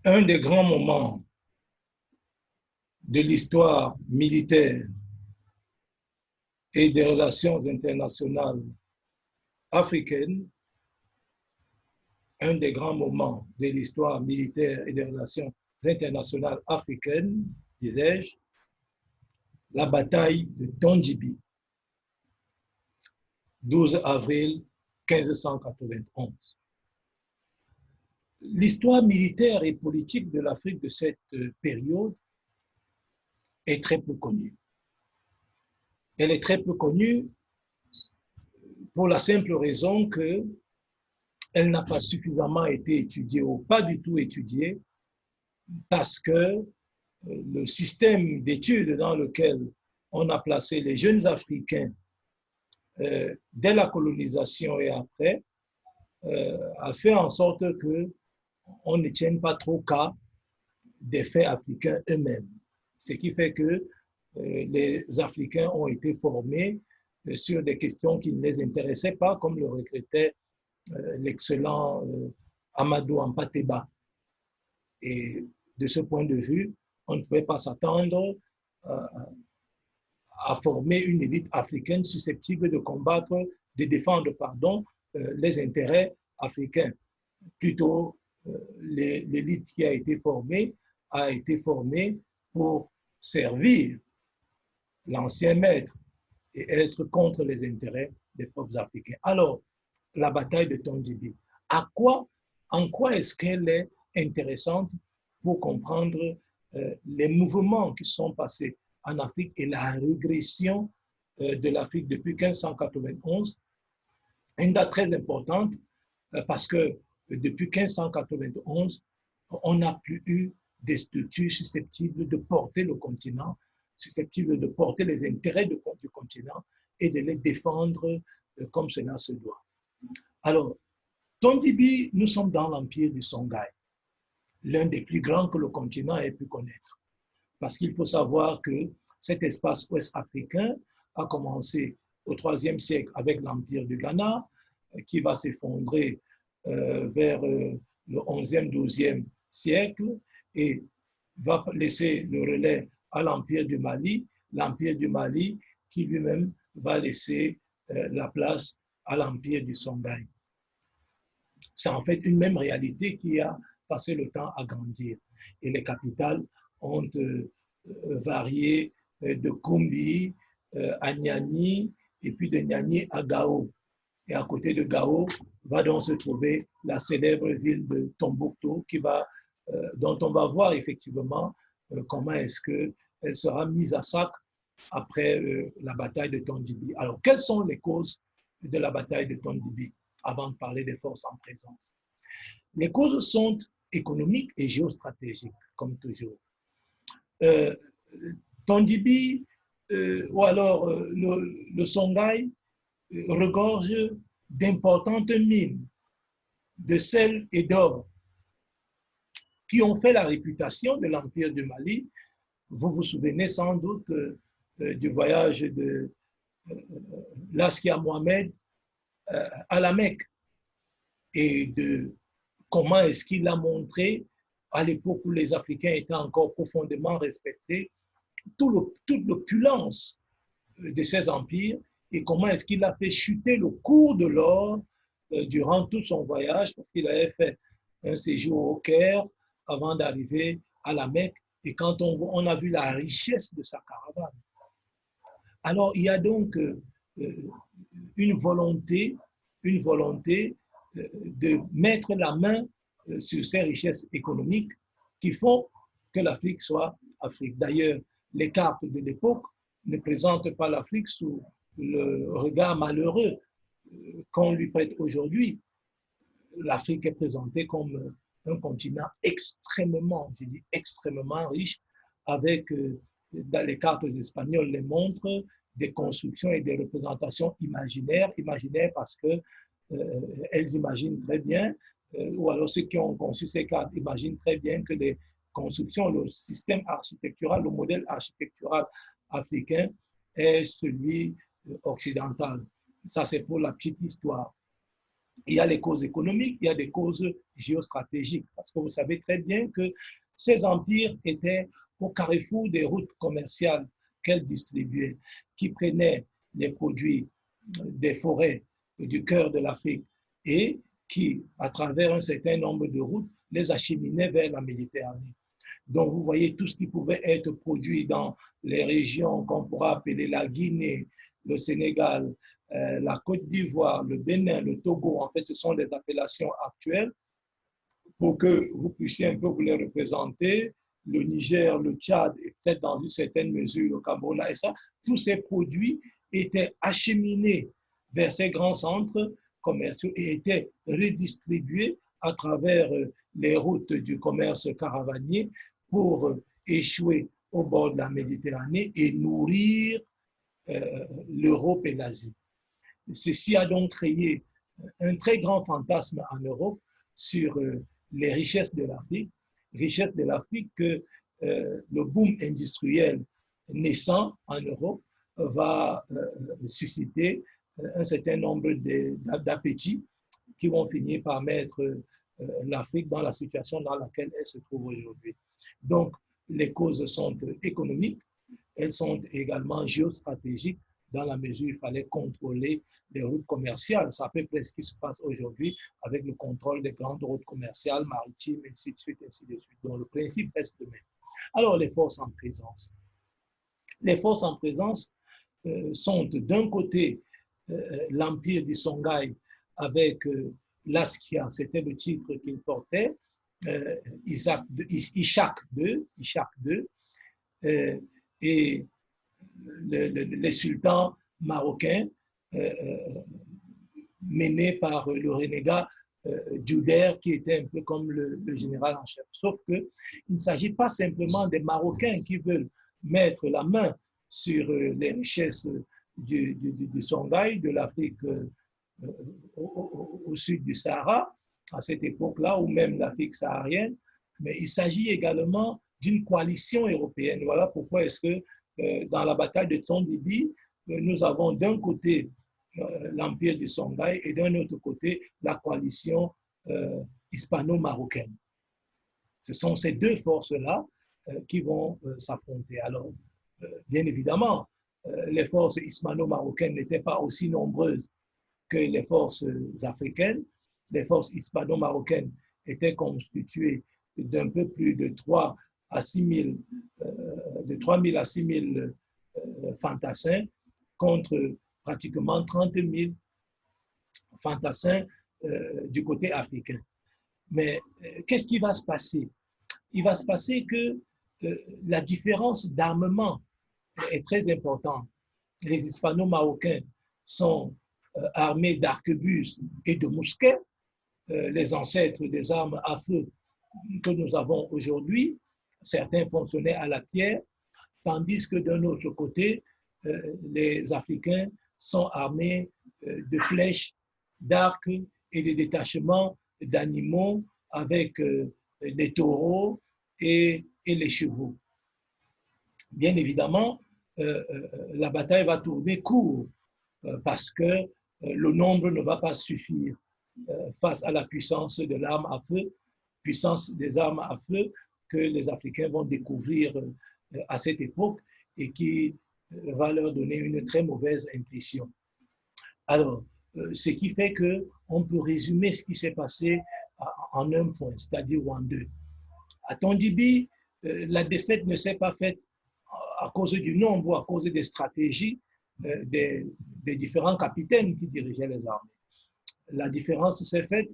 Un des grands moments de l'histoire militaire et des relations internationales africaines, un des grands moments de l'histoire militaire et des relations internationales africaines, disais-je, la bataille de Tondibi, 12 avril 1591. L'histoire militaire et politique de l'Afrique de cette période est très peu connue. Elle est très peu connue pour la simple raison qu'elle n'a pas suffisamment été étudiée ou pas du tout étudiée parce que le système d'études dans lequel on a placé les jeunes Africains dès la colonisation et après a fait en sorte qu'on ne tienne pas trop cas des faits africains eux-mêmes. Ce qui fait que les Africains ont été formés sur des questions qui ne les intéressaient pas, comme le regrettait l'excellent Amadou Hampâté-Bâ. Et de ce point de vue, on ne pouvait pas s'attendre à former une élite africaine susceptible de combattre, de défendre, pardon, les intérêts africains. Plutôt, l'élite qui a été formée pour servir l'ancien maître et être contre les intérêts des peuples africains. Alors, la bataille de Tondibi, en quoi est-ce qu'elle est intéressante pour comprendre les mouvements qui sont passés en Afrique et la régression de l'Afrique depuis 1591, une date très importante parce que depuis 1591, on n'a plus eu des structures susceptibles de porter le continent, susceptibles de porter les intérêts du continent et de les défendre comme cela se doit. Alors, Tondibi, nous sommes dans l'empire du Songhai, l'un des plus grands que le continent ait pu connaître. Parce qu'il faut savoir que cet espace ouest-africain a commencé au IIIe siècle avec l'empire du Ghana, qui va s'effondrer vers le XIe, XIIe siècle et va laisser le relais à l'empire du Mali qui lui-même va laisser la place à l'empire du Songhai. C'est en fait une même réalité qui a passé le temps à grandir. Et les capitales ont varié de Kumbi à Niani et puis de Niani à Gao. Et à côté de Gao va donc se trouver la célèbre ville de Tombouctou dont on va voir effectivement comment est-ce qu'elle sera mise à sac après la bataille de Tondibi. Alors, quelles sont les causes de la bataille de Tondibi avant de parler des forces en présence? Les causes sont économiques et géostratégiques, comme toujours. Tondibi ou alors le Songhai regorge d'importantes mines de sel et d'or qui ont fait la réputation de l'Empire du Mali. Vous vous souvenez sans doute du voyage de Laskia Mohamed à la Mecque et de comment est-ce qu'il a montré, à l'époque où les Africains étaient encore profondément respectés, toute l'opulence de ces empires et comment est-ce qu'il a fait chuter le cours de l'or durant tout son voyage, parce qu'il avait fait un séjour au Caire avant d'arriver à la Mecque, et quand on a vu la richesse de sa caravane. Alors, il y a donc une volonté de mettre la main sur ces richesses économiques qui font que l'Afrique soit Afrique. D'ailleurs, les cartes de l'époque ne présentent pas l'Afrique sous le regard malheureux qu'on lui prête aujourd'hui. L'Afrique est présentée comme un continent extrêmement, je dis extrêmement riche, avec, dans les cartes espagnoles, les montrent des constructions et des représentations imaginaires parce que elles imaginent très bien, ou alors ceux qui ont conçu ces cartes imaginent très bien que les constructions, le système architectural, le modèle architectural africain est celui occidental. Ça, c'est pour la petite histoire. Il y a les causes économiques, il y a des causes géostratégiques. Parce que vous savez très bien que ces empires étaient au carrefour des routes commerciales qu'elles distribuaient, qui prenaient les produits des forêts du cœur de l'Afrique et qui, à travers un certain nombre de routes, les acheminaient vers la Méditerranée. Donc, vous voyez tout ce qui pouvait être produit dans les régions qu'on pourra appeler la Guinée, le Sénégal, la Côte d'Ivoire, le Bénin, le Togo. En fait, ce sont des appellations actuelles pour que vous puissiez un peu vous les représenter. Le Niger, le Tchad et peut-être dans une certaine mesure le Cameroun. Et ça, tous ces produits étaient acheminés vers ces grands centres commerciaux et étaient redistribués à travers les routes du commerce caravanier pour échouer au bord de la Méditerranée et nourrir l'Europe et l'Asie. Ceci a donc créé un très grand fantasme en Europe sur les richesses de l'Afrique que le boom industriel naissant en Europe va susciter un certain nombre d'appétits qui vont finir par mettre l'Afrique dans la situation dans laquelle elle se trouve aujourd'hui. Donc, les causes sont économiques, elles sont également géostratégiques dans la mesure où il fallait contrôler les routes commerciales. C'est à peu près ce qui se passe aujourd'hui avec le contrôle des grandes routes commerciales, maritimes, ainsi de suite, ainsi de suite. Donc, le principe reste le même. Alors, les forces en présence. Les forces en présence sont d'un côté l'empire du Songhai avec l'Askia, c'était le titre qu'il portait, Ishak II, et les sultans marocains menés par le renégat Djouder, qui était un peu comme le général en chef. Sauf qu'il ne s'agit pas simplement des Marocains qui veulent mettre la main sur les richesses du Songhai, de l'Afrique au sud du Sahara, à cette époque-là, ou même l'Afrique saharienne, mais il s'agit également d'une coalition européenne. Voilà pourquoi est-ce que dans la bataille de Tondibi, nous avons d'un côté l'empire du Songhai et d'un autre côté la coalition hispano-marocaine. Ce sont ces deux forces-là qui vont s'affronter. Alors, bien évidemment, les forces hispano-marocaines n'étaient pas aussi nombreuses que les forces africaines. Les forces hispano-marocaines étaient constituées d'un peu plus de 3 à 6 000, de 3 000 à 6 000 fantassins contre pratiquement 30 000 fantassins du côté africain. Mais qu'est-ce qui va se passer? Il va se passer que la différence d'armement est très importante. Les hispano-marocains sont armés d'arquebuses et de mousquets, les ancêtres des armes à feu que nous avons aujourd'hui. Certains fonctionnaient à la pierre, tandis que d'un autre côté, les Africains sont armés de flèches, d'arcs et de détachements d'animaux avec les taureaux et les chevaux. Bien évidemment, la bataille va tourner court parce que le nombre ne va pas suffire face à la puissance de l'arme à feu, puissance des armes à feu que les Africains vont découvrir à cette époque et qui va leur donner une très mauvaise impression. Alors, ce qui fait qu'on peut résumer ce qui s'est passé en un point, c'est-à-dire en deux. À Tondibi, la défaite ne s'est pas faite à cause du nombre ou à cause des stratégies des différents capitaines qui dirigeaient les armées. La différence s'est faite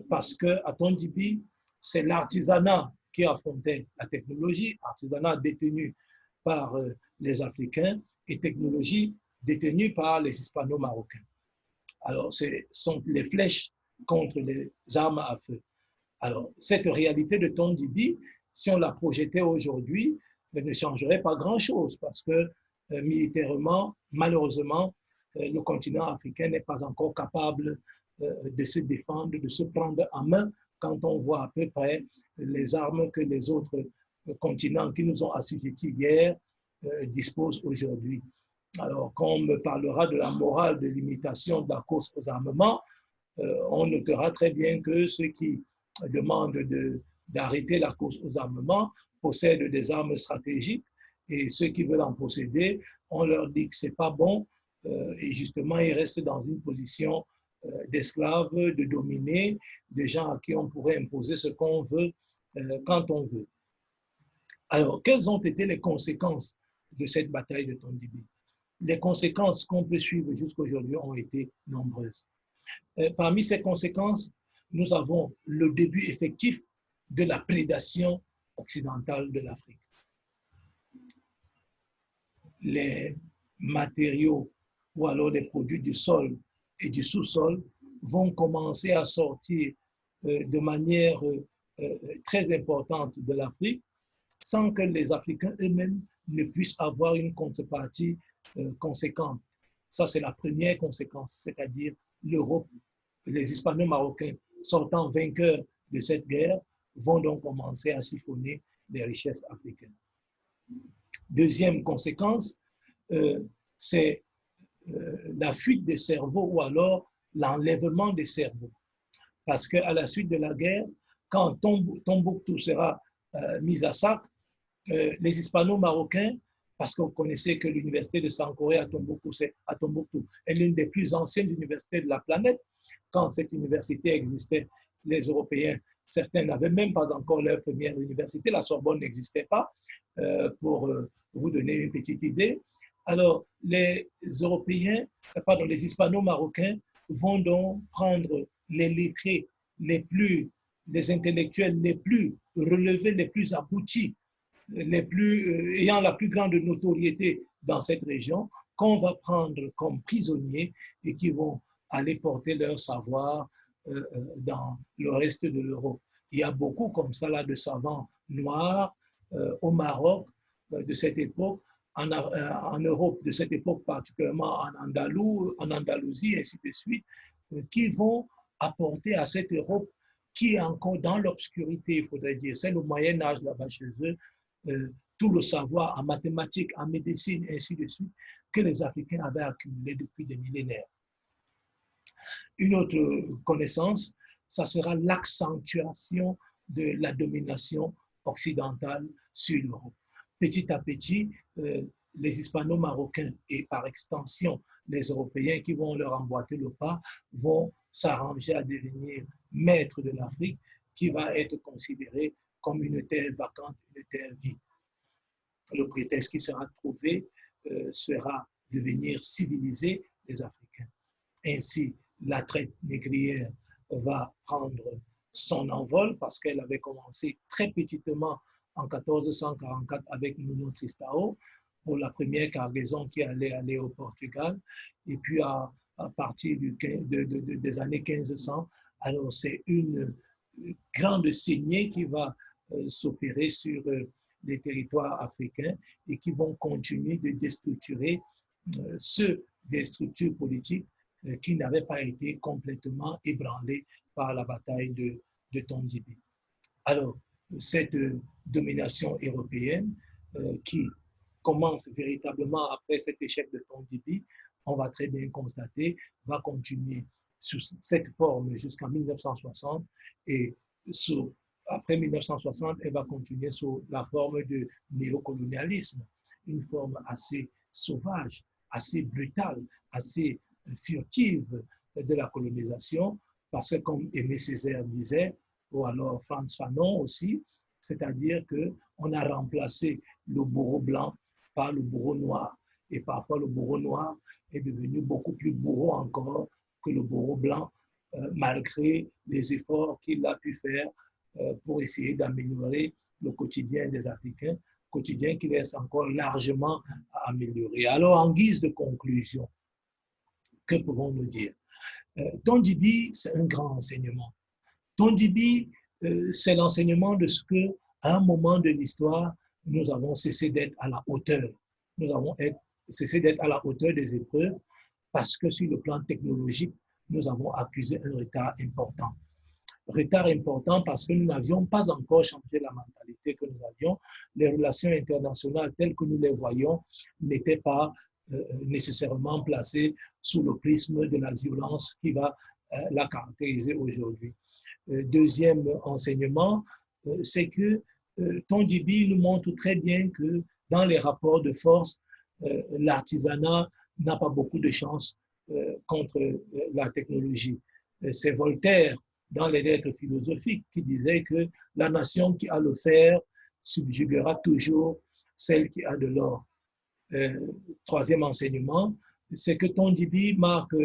parce qu'à Tondibi, c'est l'artisanat qui affrontait la technologie, artisanat détenu par les Africains et technologie détenue par les Hispano-Marocains. Alors, ce sont les flèches contre les armes à feu. Alors, cette réalité de Tondibi, si on la projetait aujourd'hui, ne changerait pas grand-chose parce que militairement, malheureusement, le continent africain n'est pas encore capable de se défendre, de se prendre en main quand on voit à peu près les armes que les autres continents qui nous ont assujettis hier disposent aujourd'hui. Alors, quand on me parlera de la morale de l'imitation de la course aux armements, on notera très bien que ceux qui demandent d'arrêter la course aux armements possèdent des armes stratégiques et ceux qui veulent en posséder, on leur dit que ce n'est pas bon et justement ils restent dans une position d'esclaves, de dominés, des gens à qui on pourrait imposer ce qu'on veut quand on veut. Alors, quelles ont été les conséquences de cette bataille de Tondibi? Les conséquences qu'on peut suivre jusqu'aujourd'hui ont été nombreuses. Parmi ces conséquences, nous avons le début effectif de la prédation occidentale de l'Afrique. Les matériaux ou alors les produits du sol et du sous-sol vont commencer à sortir de manière très importante de l'Afrique sans que les Africains eux-mêmes ne puissent avoir une contrepartie conséquente. Ça, c'est la première conséquence, c'est-à-dire l'Europe, les Hispano-Marocains sortant vainqueurs de cette guerre vont donc commencer à siphonner les richesses africaines. Deuxième conséquence, c'est la fuite des cerveaux ou alors l'enlèvement des cerveaux. Parce qu'à la suite de la guerre, quand Tombouctou sera mis à sac, les Hispano-Marocains, parce que vous connaissez que l'université de Sankoré à Tombouctou est l'une des plus anciennes universités de la planète. Quand cette université existait, les Européens, certains n'avaient même pas encore leur première université, la Sorbonne n'existait pas, pour vous donner une petite idée. Alors, les Européens, pardon, les Hispano-Marocains vont donc prendre les lettrés les intellectuels les plus relevés, les plus aboutis, ayant la plus grande notoriété dans cette région, qu'on va prendre comme prisonniers et qui vont aller porter leur savoir dans le reste de l'Europe. Il y a beaucoup comme ça là de savants noirs au Maroc de cette époque, en Europe de cette époque, particulièrement en Andalousie, et ainsi de suite, qui vont apporter à cette Europe qui est encore dans l'obscurité, il faudrait dire. C'est le Moyen-Âge là-bas chez eux, tout le savoir en mathématiques, en médecine, et ainsi de suite, que les Africains avaient accumulé depuis des millénaires. Une autre connaissance, ça sera l'accentuation de la domination occidentale sur l'Europe. Petit à petit, les Hispano-Marocains et par extension les Européens qui vont leur emboîter le pas vont s'arranger à devenir maîtres de l'Afrique qui va être considérée comme une terre vacante, une terre vide. Le prétexte qui sera trouvé sera de venir civiliser les Africains. Ainsi, la traite négrière va prendre son envol parce qu'elle avait commencé très petitement en 1444 avec Nuno Tristão pour la première cargaison qui allait aller au Portugal. Et puis à partir des années 1500, alors c'est une grande saignée qui va s'opérer sur les territoires africains et qui vont continuer de déstructurer des structures politiques qui n'avaient pas été complètement ébranlées par la bataille de Tondibi. Alors, cette domination européenne qui commence véritablement après cet échec de Tondibi, on va très bien constater, va continuer sous cette forme jusqu'en 1960 et après 1960, elle va continuer sous la forme de néocolonialisme, une forme assez sauvage, assez brutale, assez furtive de la colonisation, parce que comme Aimé Césaire disait, ou alors Frantz Fanon aussi, c'est-à-dire qu'on a remplacé le bourreau blanc par le bourreau noir. Et parfois, le bourreau noir est devenu beaucoup plus bourreau encore que le bourreau blanc, malgré les efforts qu'il a pu faire pour essayer d'améliorer le quotidien des Africains, quotidien qui reste encore largement à améliorer. Alors, en guise de conclusion, que pouvons-nous dire? Tondibi, c'est un grand enseignement. Tondibi, c'est l'enseignement de ce que, à un moment de l'histoire, nous avons cessé d'être à la hauteur. Nous avons cessé d'être à la hauteur des épreuves parce que sur le plan technologique, nous avons accusé un retard important. Retard important parce que nous n'avions pas encore changé la mentalité que nous avions. Les relations internationales telles que nous les voyons n'étaient pas nécessairement placées sous le prisme de la violence qui va l'a caractérisé aujourd'hui. Deuxième enseignement, c'est que Tondibi nous montre très bien que dans les rapports de force, l'artisanat n'a pas beaucoup de chance contre la technologie. C'est Voltaire, dans les lettres philosophiques, qui disait que la nation qui a le fer subjuguera toujours celle qui a de l'or. Troisième enseignement, c'est que Tondibi marque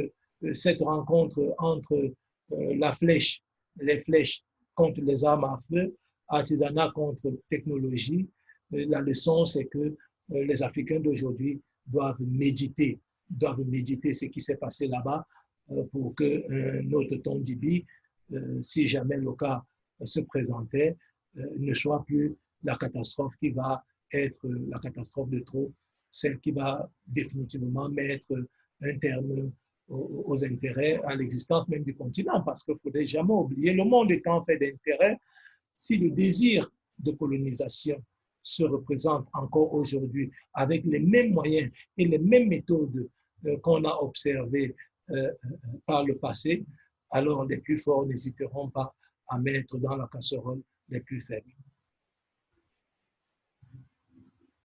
cette rencontre entre la flèche, les flèches contre les armes à feu, artisanat contre technologie. La leçon, c'est que les Africains d'aujourd'hui doivent méditer ce qui s'est passé là-bas pour qu'un autre Tondibi, si jamais le cas se présentait, ne soit plus la catastrophe qui va être la catastrophe de trop, celle qui va définitivement mettre un terme aux intérêts, à l'existence même du continent, parce qu'il ne faudrait jamais oublier, le monde étant fait d'intérêts, si le désir de colonisation se représente encore aujourd'hui avec les mêmes moyens et les mêmes méthodes qu'on a observées par le passé, alors les plus forts n'hésiteront pas à mettre dans la casserole les plus faibles.